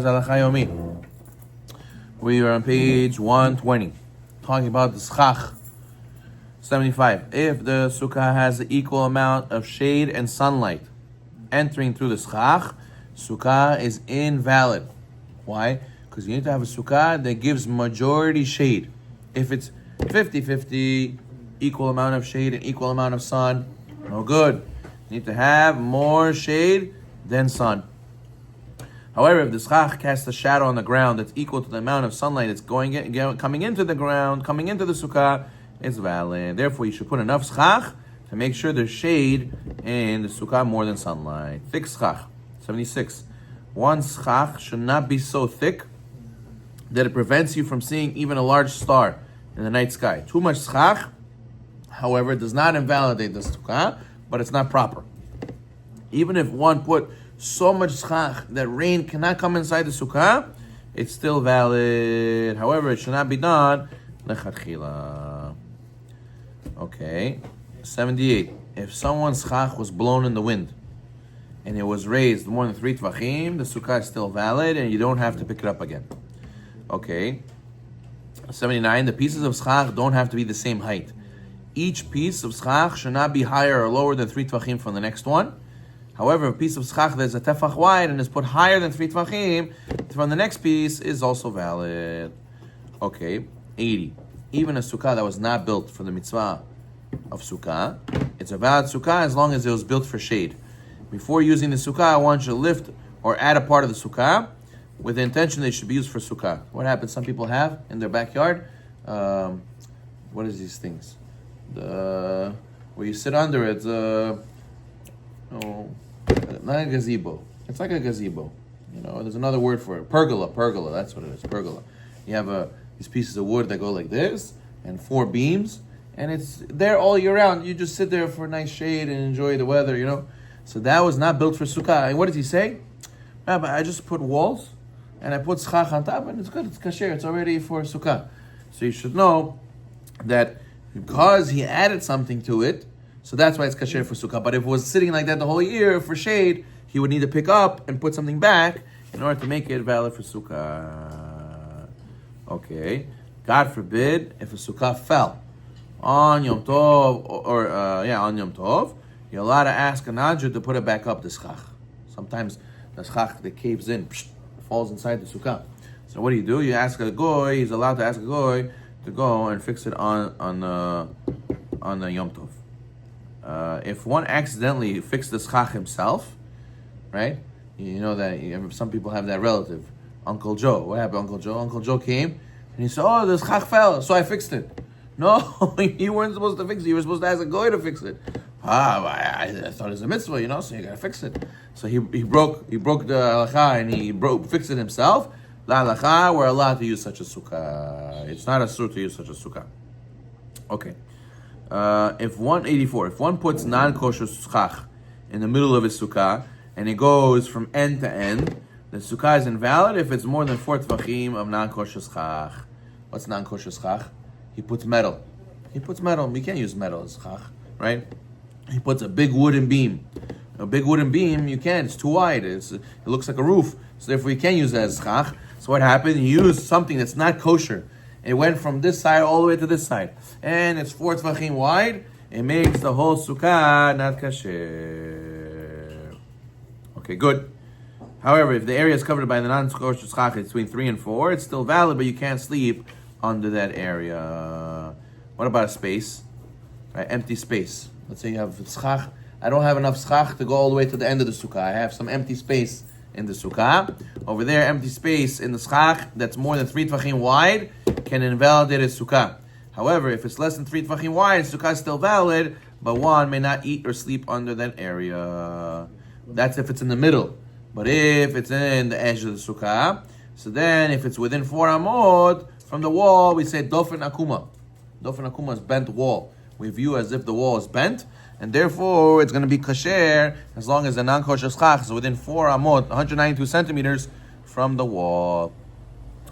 Halacha Yomi. We are on page 120, talking about the Schach. 75. If the sukkah has the equal amount of shade and sunlight entering through the Schach, sukkah is invalid. Why? Because you need to have a sukkah that gives majority shade. If it's 50-50, equal amount of shade and equal amount of sun, no good. You need to have more shade than sun. However, if the schach casts a shadow on the ground that's equal to the amount of sunlight that's coming into the ground, coming into the sukkah, it's valid. Therefore, you should put enough schach to make sure there's shade in the sukkah more than sunlight. Thick schach. 76. One schach should not be so thick that it prevents you from seeing even a large star in the night sky. Too much schach, however, does not invalidate the sukkah, but it's not proper. Even if one put so much schach that rain cannot come inside the sukkah, it's still valid. However, it should not be done lechatchila. Okay. 78. If someone's schach was blown in the wind and it was raised more than 3 tvachim, the sukkah is still valid and you don't have to pick it up again. Okay. 79. The pieces of schach don't have to be the same height. Each piece of schach should not be higher or lower than 3 tvachim from the next one. However, a piece of schach that is a tefach wide and is put higher than 3 tvachim from the next piece is also valid. Okay, 80. Even a sukkah that was not built for the mitzvah of sukkah, it's a valid sukkah as long as it was built for shade. Before using the sukkah, I want you to lift or add a part of the sukkah with the intention that it should be used for sukkah. What happens? Some people have in their backyard, what is these things? Where you sit under it, not a gazebo. It's like a gazebo. You know, there's another word for it. Pergola, that's what it is, pergola. You have these pieces of wood that go like this, and 4 beams, and it's there all year round. You just sit there for nice shade and enjoy the weather, you know. So that was not built for sukkah. And what does he say? Rabbi, I just put walls, and I put schach on top, and it's good, it's kasher, it's already for sukkah. So you should know that because he added something to it, so that's why it's kasher for sukkah. But if it was sitting like that the whole year for shade, he would need to pick up and put something back in order to make it valid for sukkah. Okay. God forbid if a sukkah fell on Yom Tov on Yom Tov, you're allowed to ask a nadju to put it back up, the schach. Sometimes the schach that caves in, falls inside the sukkah. So what do? You ask a goy. He's allowed to ask a goy to go and fix it on the Yom Tov. If one accidentally fixed the schach himself, right? You know that some people have that relative, Uncle Joe. What happened, Uncle Joe? Uncle Joe came and he said, "Oh, the schach fell, so I fixed it." No, you weren't supposed to fix it. You were supposed to ask a goy to fix it. I thought it was a mitzvah, you know, so you gotta fix it. So he broke the halacha and he fixed it himself. La halacha, we're allowed to use such a sukkah. It's not asur to use such a sukkah. Okay. If one puts non-kosher schach in the middle of his sukkah and it goes from end to end, the sukkah is invalid if it's more than 4 tvachim of non-kosher schach. What's non-kosher schach? He puts metal. We can't use metal as schach, right? He puts a big wooden beam. A big wooden beam, you can't. It's too wide. It looks like a roof. So therefore, you can't use that as schach. So what happened? He used something that's not kosher. It went from this side all the way to this side. And it's 4 tvachim wide. It makes the whole sukkah not kasher. Okay, good. However, if the area is covered by the non-kosher schach, it's between 3 and 4, it's still valid, but you can't sleep under that area. What about a space? Right, empty space. Let's say you have schach. I don't have enough schach to go all the way to the end of the sukkah. I have some empty space in the sukkah. Over there, empty space in the schach that's more than 3 tvachim wide can invalidate a sukkah. However, if it's less than 3 tvachim wide, sukkah is still valid, but one may not eat or sleep under that area. That's if it's in the middle. But if it's in the edge of the sukkah, so then if it's within 4 amot from the wall, we say dofen akuma. Dofen akuma is bent wall. We view as if the wall is bent, and therefore it's going to be kasher as long as the non-kosher schach is within 4 amot, 192 centimeters from the wall.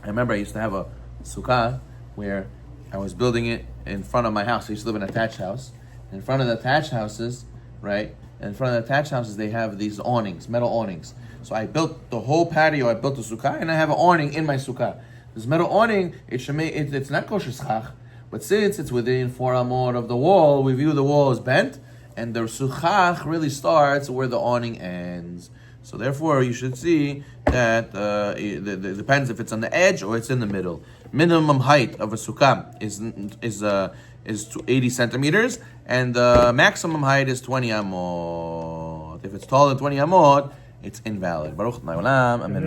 I remember I used to have a sukkah where I was building it in front of my house. I used to live in an attached house. In front of the attached houses, right, and in front of the attached houses, they have these awnings, metal awnings. So I built the whole patio, I built a sukkah, and I have an awning in my sukkah. This metal awning, it's not kosher schach, but since it's within 4 amot of the wall, we view the wall as bent, and the sukkah really starts where the awning ends. So therefore, you should see that it depends if it's on the edge or it's in the middle. Minimum height of a sukkah is 80 centimeters, and the maximum height is 20 amot. If it's taller than 20 amot, it's invalid. Baruch Adonai Olam. Amen.